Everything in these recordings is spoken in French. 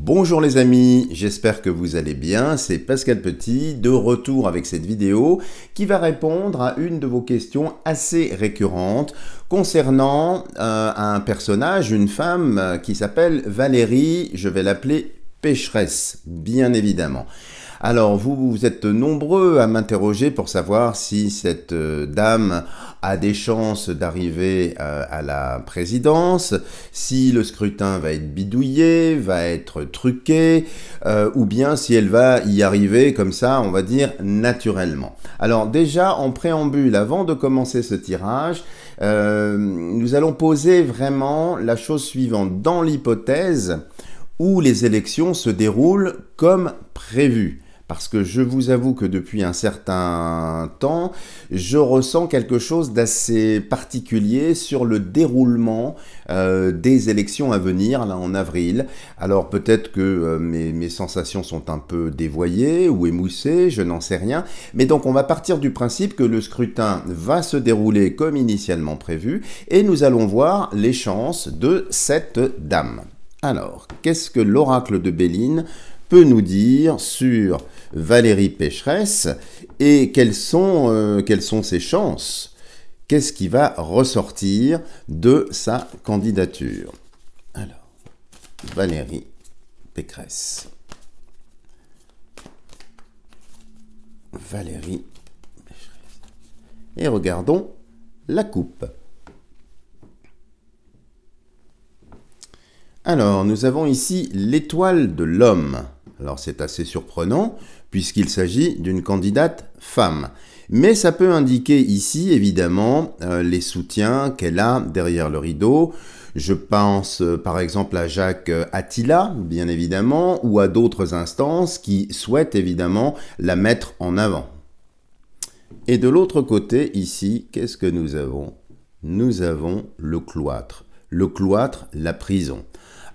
Bonjour les amis, j'espère que vous allez bien, c'est Pascal Petit, de retour avec cette vidéo qui va répondre à une de vos questions assez récurrentes concernant un personnage, une femme qui s'appelle Valérie, je vais l'appeler Pécheresse, bien évidemment. Alors, vous êtes nombreux à m'interroger pour savoir si cette dame a des chances d'arriver à la présidence, si le scrutin va être bidouillé, va être truqué, ou bien si elle va y arriver comme ça, on va dire, naturellement. Alors déjà, en préambule, avant de commencer ce tirage, nous allons poser vraiment la chose suivante. Dans l'hypothèse où les élections se déroulent comme prévu. Parce que je vous avoue que depuis un certain temps, je ressens quelque chose d'assez particulier sur le déroulement des élections à venir, là en avril. Alors peut-être que mes sensations sont un peu dévoyées ou émoussées, je n'en sais rien. Mais donc on va partir du principe que le scrutin va se dérouler comme initialement prévu et nous allons voir les chances de cette dame. Alors, qu'est-ce que l'oracle de Béline peut nous dire sur Valérie Pécheresse et quelles sont ses chances? Qu'est-ce qui va ressortir de sa candidature? Alors, Valérie Pécresse. Valérie Pécheresse. Et regardons la coupe. Alors, nous avons ici l'étoile de l'homme. Alors, c'est assez surprenant, puisqu'il s'agit d'une candidate femme. Mais ça peut indiquer ici, évidemment, les soutiens qu'elle a derrière le rideau. Je pense, par exemple, à Jacques Attila, bien évidemment, ou à d'autres instances qui souhaitent, évidemment, la mettre en avant. Et de l'autre côté, ici, qu'est-ce que nous avons? Nous avons le cloître. Le cloître, la prison.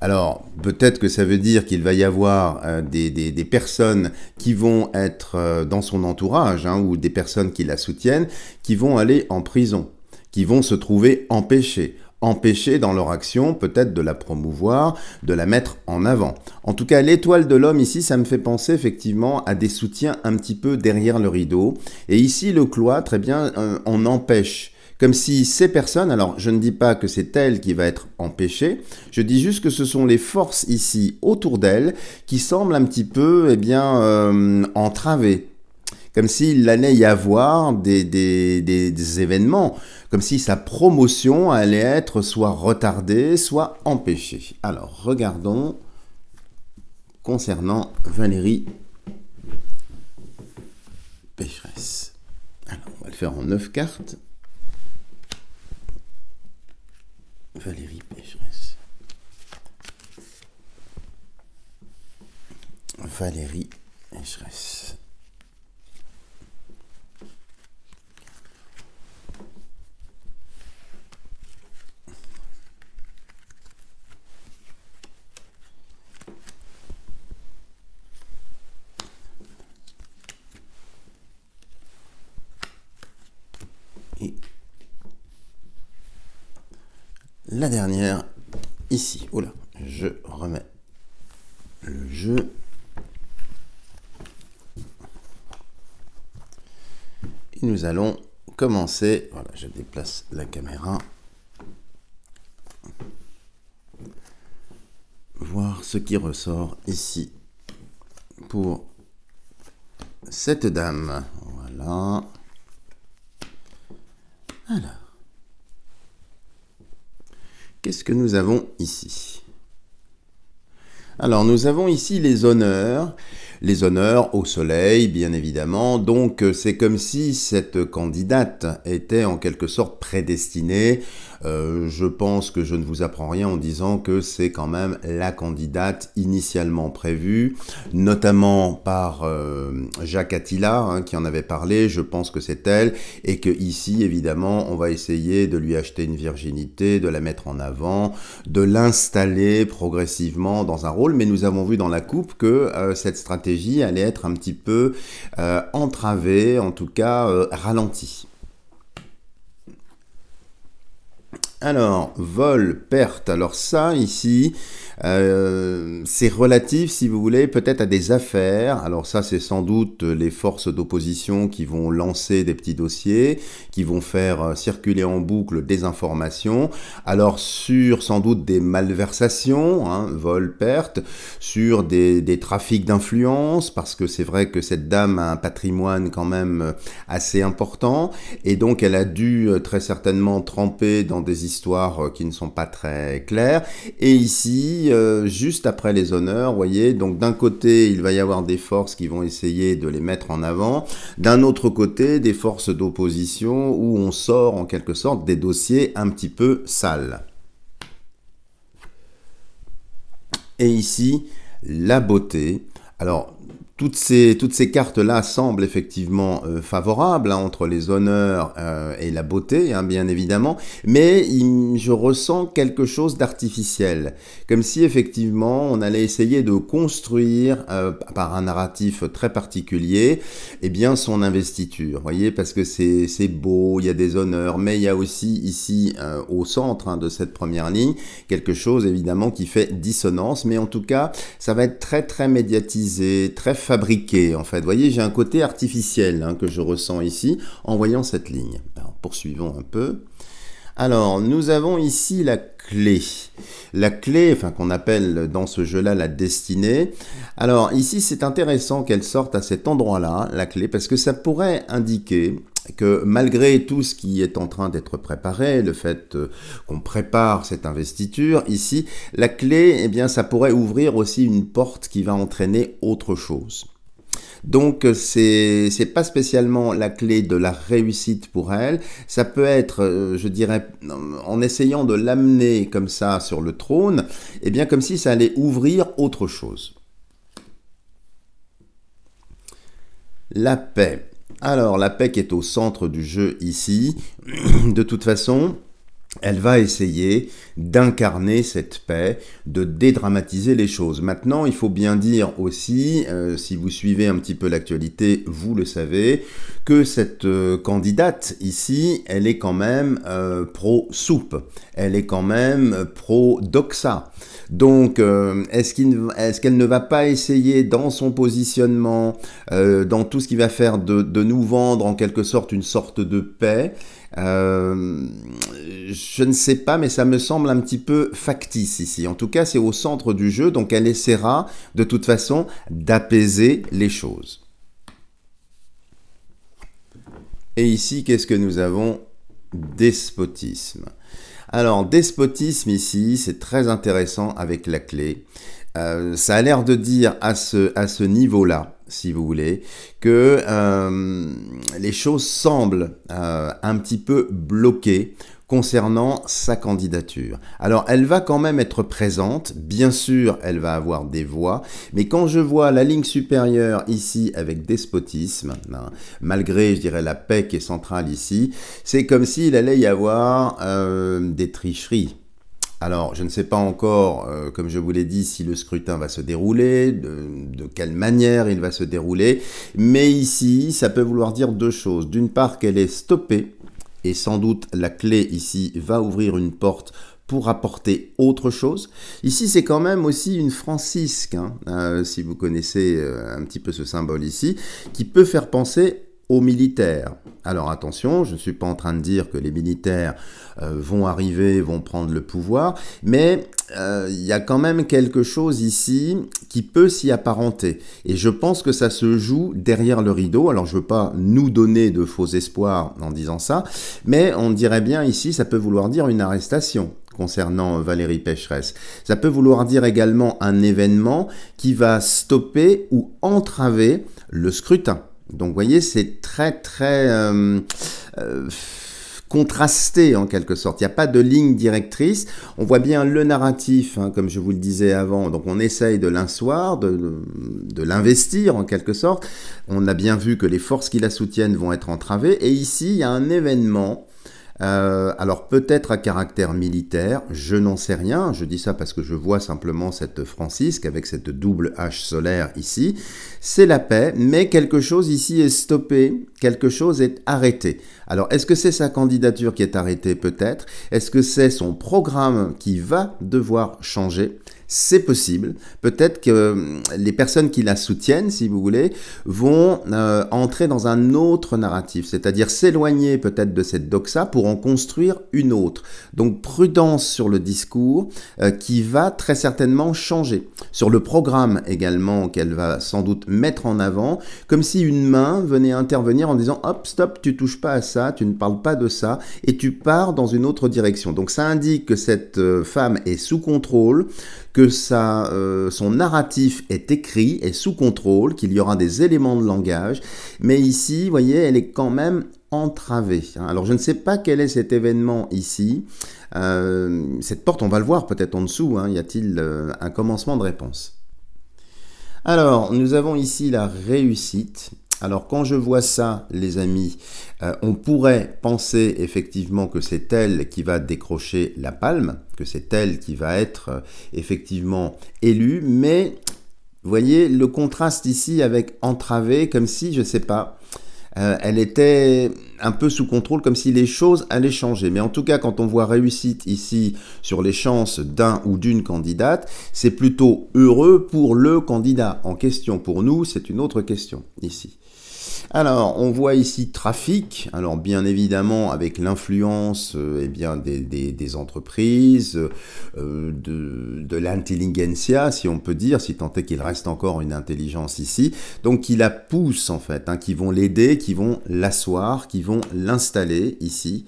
Alors, peut-être que ça veut dire qu'il va y avoir des personnes qui vont être dans son entourage, hein, ou des personnes qui la soutiennent, qui vont aller en prison, qui vont se trouver empêchées dans leur action, peut-être de la promouvoir, de la mettre en avant. En tout cas, l'étoile de l'homme ici, ça me fait penser effectivement à des soutiens un petit peu derrière le rideau. Et ici, le cloître, eh bien, on empêche. Comme si ces personnes, alors je ne dis pas que c'est elle qui va être empêchée, je dis juste que ce sont les forces ici autour d'elle qui semblent un petit peu, eh bien, entravées. Comme s'il allait y avoir des événements, comme si sa promotion allait être soit retardée, soit empêchée. Alors, regardons concernant Valérie Pécheresse. Alors, on va le faire en 9 cartes. Valérie Pécheresse. Valérie Pécheresse. Et la dernière, ici. Oula, je remets le jeu. Et nous allons commencer. Voilà, je déplace la caméra. Voir ce qui ressort ici pour cette dame. Voilà. Alors. Qu'est-ce que nous avons ici? Alors, nous avons ici les honneurs au soleil, bien évidemment. Donc, c'est comme si cette candidate était en quelque sorte prédestinée. Je pense que je ne vous apprends rien en disant que c'est quand même la candidate initialement prévue, notamment par Jacques Attila, hein, qui en avait parlé. Je pense que c'est elle, et que ici, évidemment, on va essayer de lui acheter une virginité, de la mettre en avant, de l'installer progressivement dans un rôle. Mais nous avons vu dans la coupe que cette stratégie allait être un petit peu entravée, en tout cas ralentie. Alors, vol, perte, alors ça, ici, c'est relatif, si vous voulez, peut-être à des affaires. Alors ça, c'est sans doute les forces d'opposition qui vont lancer des petits dossiers, qui vont faire circuler en boucle des informations. Alors sur, sans doute, des malversations, hein, vol, perte, sur des trafics d'influence, parce que c'est vrai que cette dame a un patrimoine quand même assez important, et donc elle a dû très certainement tremper dans des histoires qui ne sont pas très claires. Et ici, juste après les honneurs, vous voyez, donc d'un côté, il va y avoir des forces qui vont essayer de les mettre en avant, d'un autre côté, des forces d'opposition où on sort en quelque sorte des dossiers un petit peu sales. Et ici, la beauté. Alors, toutes ces cartes-là semblent effectivement favorables, hein, entre les honneurs et la beauté, hein, bien évidemment, mais je ressens quelque chose d'artificiel, comme si effectivement on allait essayer de construire par un narratif très particulier, eh bien son investiture, voyez, parce que c'est beau, il y a des honneurs, mais il y a aussi ici au centre, hein, de cette première ligne quelque chose évidemment qui fait dissonance, mais en tout cas ça va être très médiatisé, très fabriqué en fait. Vous voyez, j'ai un côté artificiel, hein, que je ressens ici en voyant cette ligne. Alors, poursuivons un peu. Alors, nous avons ici la clé. La clé, enfin qu'on appelle dans ce jeu-là la destinée. Alors ici, c'est intéressant qu'elle sorte à cet endroit-là, la clé, parce que ça pourrait indiquer que malgré tout ce qui est en train d'être préparé, le fait qu'on prépare cette investiture, ici, la clé, eh bien, ça pourrait ouvrir aussi une porte qui va entraîner autre chose. Donc, c'est pas spécialement la clé de la réussite pour elle. Ça peut être, je dirais, en essayant de l'amener comme ça sur le trône, eh bien, comme si ça allait ouvrir autre chose. La paix. Alors, la paix qui est au centre du jeu ici, de toute façon, elle va essayer d'incarner cette paix, de dédramatiser les choses. Maintenant, il faut bien dire aussi, si vous suivez un petit peu l'actualité, vous le savez, que cette candidate ici, elle est quand même pro-soupe, elle est quand même pro-doxa. Donc, est-ce qu'elle ne va pas essayer dans son positionnement, dans tout ce qui va faire de nous vendre en quelque sorte une sorte de paix? Je ne sais pas, mais ça me semble un petit peu factice ici. En tout cas, c'est au centre du jeu, donc elle essaiera de toute façon d'apaiser les choses. Et ici, qu'est-ce que nous avons? Despotisme. Alors, despotisme ici, c'est très intéressant avec la clé. Ça a l'air de dire à ce niveau-là, si vous voulez, que les choses semblent un petit peu bloquées concernant sa candidature. Alors, elle va quand même être présente, bien sûr, elle va avoir des voix, mais quand je vois la ligne supérieure ici avec despotisme, hein, malgré, je dirais, la paix qui est centrale ici, c'est comme s'il allait y avoir des tricheries. Alors, je ne sais pas encore, comme je vous l'ai dit, si le scrutin va se dérouler, de quelle manière il va se dérouler, mais ici, ça peut vouloir dire deux choses. D'une part, qu'elle est stoppée, et sans doute la clé ici va ouvrir une porte pour apporter autre chose. Ici, c'est quand même aussi une francisque, hein, si vous connaissez un petit peu ce symbole ici, qui peut faire penser aux militaires. Alors attention, je ne suis pas en train de dire que les militaires vont arriver, vont prendre le pouvoir, mais il y a quand même quelque chose ici qui peut s'y apparenter. Et je pense que ça se joue derrière le rideau. Alors je ne veux pas nous donner de faux espoirs en disant ça, mais on dirait bien ici, ça peut vouloir dire une arrestation concernant Valérie Pécresse. Ça peut vouloir dire également un événement qui va stopper ou entraver le scrutin. Donc, vous voyez, c'est très contrasté en quelque sorte. Il n'y a pas de ligne directrice. On voit bien le narratif, hein, comme je vous le disais avant. Donc, on essaye de l'insseoir, de l'investir en quelque sorte. On a bien vu que les forces qui la soutiennent vont être entravées. Et ici, il y a un événement Alors peut-être à caractère militaire, je n'en sais rien, je dis ça parce que je vois simplement cette Francisque avec cette double hache solaire ici. C'est la paix, mais quelque chose ici est stoppé, quelque chose est arrêté. Alors est-ce que c'est sa candidature qui est arrêtée? Peut-être. Est-ce que c'est son programme qui va devoir changer? C'est possible. Peut-être que les personnes qui la soutiennent, si vous voulez, vont entrer dans un autre narratif, c'est-à-dire s'éloigner peut-être de cette doxa pour en construire une autre. Donc prudence sur le discours qui va très certainement changer. Sur le programme également qu'elle va sans doute mettre en avant, comme si une main venait intervenir en disant « Hop, stop, tu touches pas à ça, tu ne parles pas de ça, et tu pars dans une autre direction. » Donc ça indique que cette femme est sous contrôle, que son narratif est écrit, est sous contrôle, qu'il y aura des éléments de langage, mais ici, vous voyez, elle est quand même entravée. Alors je ne sais pas quel est cet événement ici. Cette porte, on va le voir peut-être en dessous, y a-t-il un commencement de réponse? Alors, nous avons ici la réussite. Alors quand je vois ça, les amis, on pourrait penser effectivement que c'est elle qui va décrocher la palme, que c'est elle qui va être effectivement élue, mais vous voyez le contraste ici avec entravé, comme si, je ne sais pas, elle était un peu sous contrôle, comme si les choses allaient changer. Mais en tout cas, quand on voit réussite ici sur les chances d'un ou d'une candidate, c'est plutôt heureux pour le candidat en question. Pour nous, c'est une autre question ici. Alors, on voit ici trafic, alors bien évidemment avec l'influence des entreprises, de l'intelligentsia, si on peut dire, si tant est qu'il reste encore une intelligence ici, donc qui la pousse en fait, qui vont l'aider, qui vont l'asseoir, qui vont l'installer ici.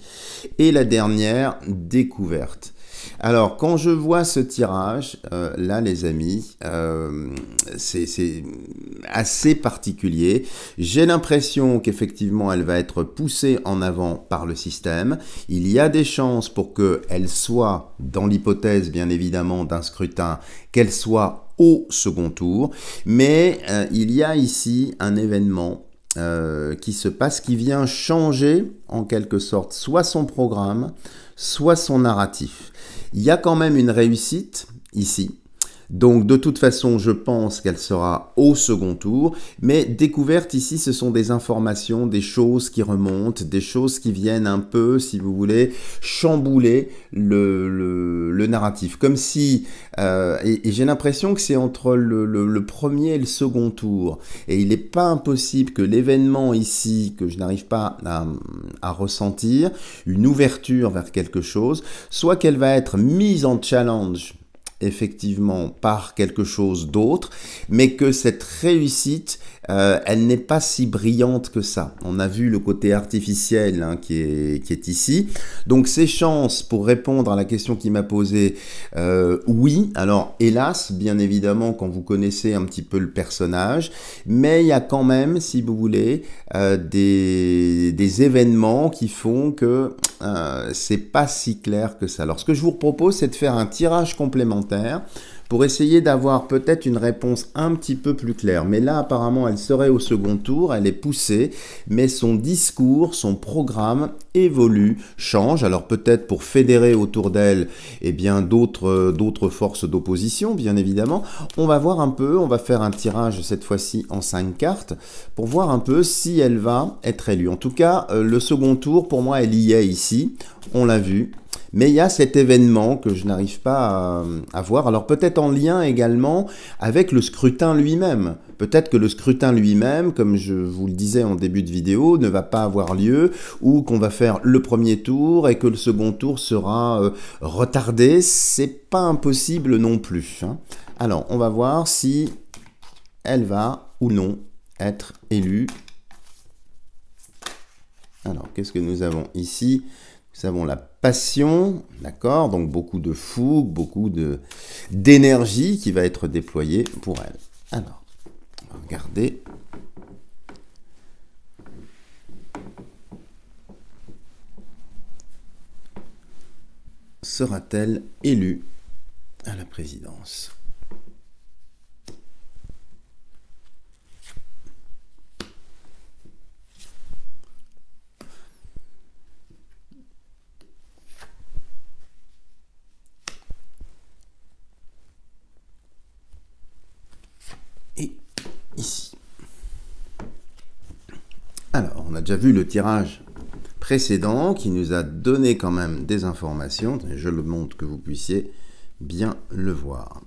Et la dernière, découverte. Alors, quand je vois ce tirage, là, les amis, c'est assez particulier. J'ai l'impression qu'effectivement, elle va être poussée en avant par le système. Il y a des chances pour qu'elle soit, dans l'hypothèse, bien évidemment, d'un scrutin, qu'elle soit au second tour. Mais il y a ici un événement qui se passe, qui vient changer, en quelque sorte, soit son programme, soit son narratif. Il y a quand même une réussite ici. Donc de toute façon, je pense qu'elle sera au second tour, mais découverte ici, ce sont des informations, des choses qui remontent, des choses qui viennent un peu, si vous voulez, chambouler le narratif. Comme si, et j'ai l'impression que c'est entre le premier et le second tour, et il n'est pas impossible que l'événement ici, que je n'arrive pas à ressentir, une ouverture vers quelque chose, soit qu'elle va être mise en challenge, effectivement par quelque chose d'autre, mais que cette réussite, elle n'est pas si brillante que ça. On a vu le côté artificiel qui est ici. Donc ces chances, pour répondre à la question qui m'a posée, oui. Alors hélas, bien évidemment, quand vous connaissez un petit peu le personnage, mais il y a quand même, si vous voulez, des événements qui font que c'est pas si clair que ça. Alors ce que je vous propose, c'est de faire un tirage complémentaire pour essayer d'avoir peut-être une réponse un petit peu plus claire. Mais là, apparemment, elle serait au second tour, elle est poussée, mais son discours, son programme évolue, change. Alors peut-être pour fédérer autour d'elle d'autres forces d'opposition, bien évidemment. On va voir un peu, on va faire un tirage cette fois-ci en 5 cartes pour voir un peu si elle va être élue. En tout cas, le second tour, pour moi, elle y est ici. On l'a vu. Mais il y a cet événement que je n'arrive pas à voir. Alors peut-être en lien également avec le scrutin lui-même. Peut-être que le scrutin lui-même, comme je vous le disais en début de vidéo, ne va pas avoir lieu, ou qu'on va faire le premier tour et que le second tour sera retardé. C'est pas impossible non plus. Alors, on va voir si elle va ou non être élue. Alors, qu'est-ce que nous avons ici ? Nous avons la passion, d'accord, donc beaucoup de fougue, beaucoup d'énergie qui va être déployée pour elle. Alors, on va regarder. Sera-t-elle élue à la présidence ? ici. Alors, on a déjà vu le tirage précédent qui nous a donné quand même des informations. Je le montre que vous puissiez bien le voir.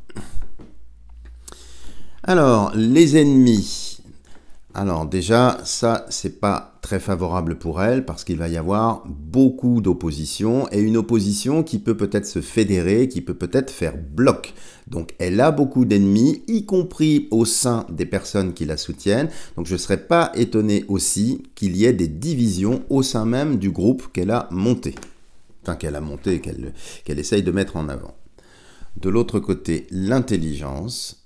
Alors, les ennemis. Alors déjà, ça, c'est pas très favorable pour elle parce qu'il va y avoir beaucoup d'opposition et une opposition qui peut peut-être se fédérer, qui peut peut-être faire bloc. Donc elle a beaucoup d'ennemis, y compris au sein des personnes qui la soutiennent. Donc je ne serais pas étonné aussi qu'il y ait des divisions au sein même du groupe qu'elle a monté. Enfin, qu'elle a monté, qu'elle essaye de mettre en avant. De l'autre côté, l'intelligence.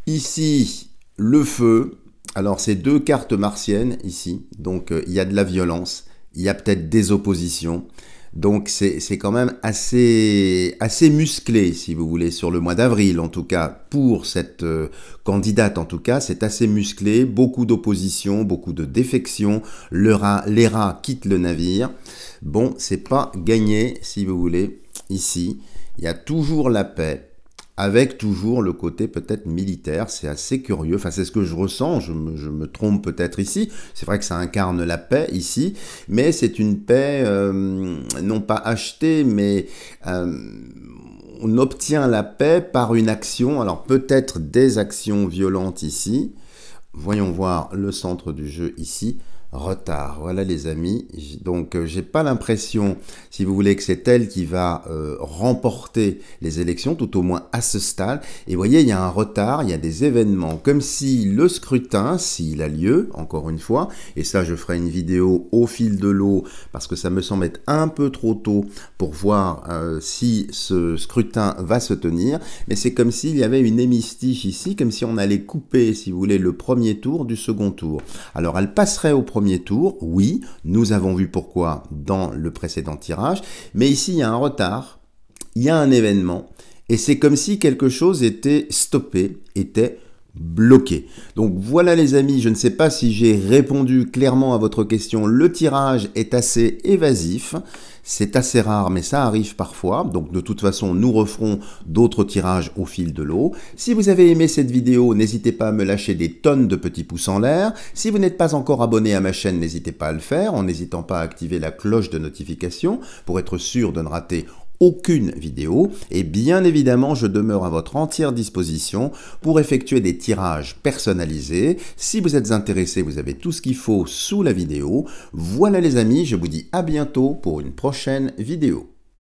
Ici, le feu. Alors, c'est deux cartes martiennes ici. Donc, il y a de la violence. Il y a peut-être des oppositions. Donc, c'est quand même assez musclé, si vous voulez, sur le mois d'avril, en tout cas, pour cette candidate, en tout cas. C'est assez musclé. Beaucoup d'opposition, beaucoup de défections. Les rats quittent le navire. Bon, c'est pas gagné, si vous voulez, ici. Il y a toujours la paix. Avec toujours le côté peut-être militaire, c'est assez curieux, enfin c'est ce que je ressens, je me trompe peut-être ici, c'est vrai que ça incarne la paix ici, mais c'est une paix non pas achetée, mais on obtient la paix par une action, alors peut-être des actions violentes ici, voyons voir le centre du jeu ici, retard. Voilà les amis, donc j'ai pas l'impression, si vous voulez, que c'est elle qui va remporter les élections, tout au moins à ce stade. Et vous voyez, il y a un retard, il y a des événements, comme si le scrutin, s'il a lieu, encore une fois, et ça je ferai une vidéo au fil de l'eau, parce que ça me semble être un peu trop tôt pour voir si ce scrutin va se tenir, mais c'est comme s'il y avait une hémistiche ici, comme si on allait couper, si vous voulez, le premier tour du second tour. Alors elle passerait au premier tour, oui, nous avons vu pourquoi dans le précédent tirage, mais ici il y a un retard, il y a un événement, et c'est comme si quelque chose était stoppé, était bloqué. Donc voilà les amis, je ne sais pas si j'ai répondu clairement à votre question, le tirage est assez évasif, c'est assez rare mais ça arrive parfois, donc de toute façon nous referons d'autres tirages au fil de l'eau. Si vous avez aimé cette vidéo, n'hésitez pas à me lâcher des tonnes de petits pouces en l'air. Si vous n'êtes pas encore abonné à ma chaîne, n'hésitez pas à le faire en n'hésitant pas à activer la cloche de notification pour être sûr de ne rater aucune vidéo, et bien évidemment je demeure à votre entière disposition pour effectuer des tirages personnalisés. Si vous êtes intéressé, vous avez tout ce qu'il faut sous la vidéo. Voilà les amis, je vous dis à bientôt pour une prochaine vidéo.